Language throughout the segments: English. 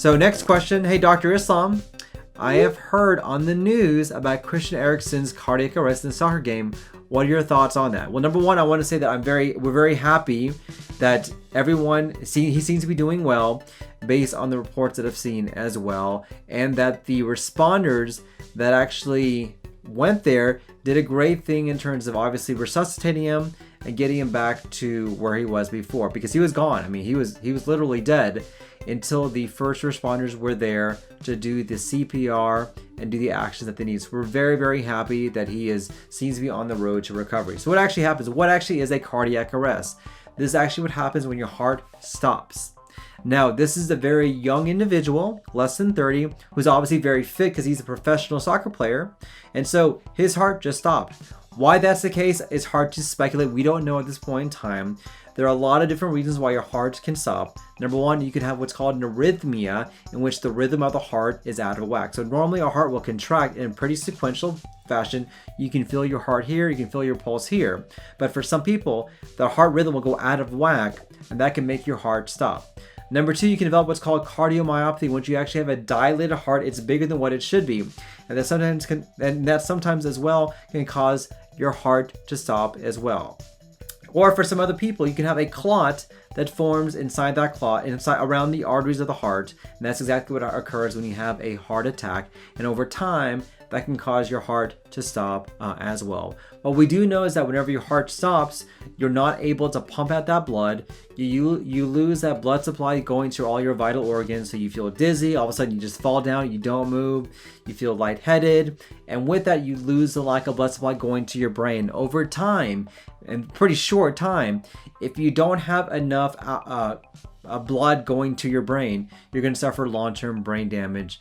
So next question. Hey, Dr. Islam. I have heard on the news about Christian Eriksen's cardiac arrest in the soccer game. What are your thoughts on that? Well, number one, I want to say that we're very happy that he seems to be doing well based on the reports that I've seen as well, and that the responders that actually went there did a great thing in terms of obviously resuscitating him and getting him back to where he was before, because he was gone. I mean, he was literally dead until the first responders were there to do the CPR and do the actions that they need. So we're very, very happy that he seems to be on the road to recovery. So what actually happens? What actually is a cardiac arrest? This is actually what happens when your heart stops. Now, this is a very young individual, less than 30, who's obviously very fit because he's a professional soccer player. And so his heart just stopped. Why that's the case is hard to speculate. We don't know at this point in time. There are a lot of different reasons why your heart can stop. Number one, you could have what's called an arrhythmia, in which the rhythm of the heart is out of whack. So normally our heart will contract in a pretty sequential fashion. You can feel your heart here, you can feel your pulse here. But for some people, the heart rhythm will go out of whack, and that can make your heart stop. Number two, you can develop what's called cardiomyopathy, which you actually have a dilated heart. It's bigger than what it should be. And that sometimes as well can cause your heart to stop as well. Or for some other people, you can have a clot that forms inside that clot, around the arteries of the heart. And that's exactly what occurs when you have a heart attack. And over time, that can cause your heart to stop as well. What we do know is that whenever your heart stops, you're not able to pump out that blood. You lose that blood supply going to all your vital organs. So you feel dizzy. All of a sudden, you just fall down. You don't move. You feel lightheaded. And with that, you lose the lack of blood supply going to your brain. Over time, in pretty short time, if you don't have enough blood going to your brain, you're going to suffer long-term brain damage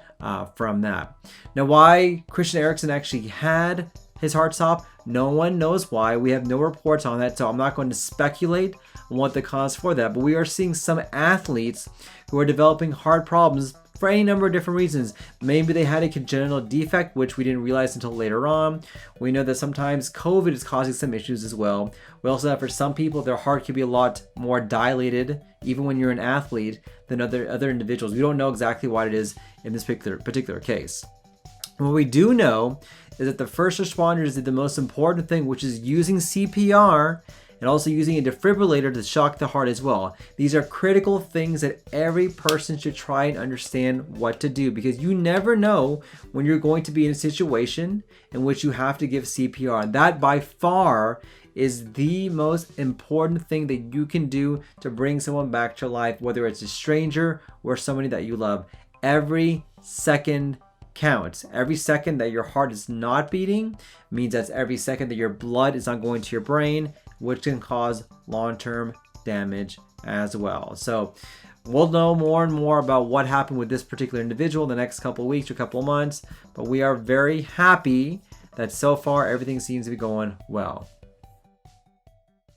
from that. Now, why Christian Eriksen actually had his heart stop, no one knows why. We have no reports on that, so I'm not going to speculate on what the cause for that. But we are seeing some athletes who are developing heart problems for any number of different reasons. Maybe they had a congenital defect, which we didn't realize until later on. We know that sometimes COVID is causing some issues as well. We also have, for some people, their heart can be a lot more dilated, even when you're an athlete, than other individuals. We don't know exactly what it is in this particular case. What we do know is that the first responders did the most important thing, which is using CPR and also using a defibrillator to shock the heart as well. These are critical things that every person should try and understand what to do, because you never know when you're going to be in a situation in which you have to give CPR. That by far is the most important thing that you can do to bring someone back to life, whether it's a stranger or somebody that you love. Every second counts. Every second that your heart is not beating means that's every second that your blood is not going to your brain, which can cause long-term damage as well. So we'll know more and more about what happened with this particular individual in the next couple of weeks or couple of months, but we are very happy that so far everything seems to be going well.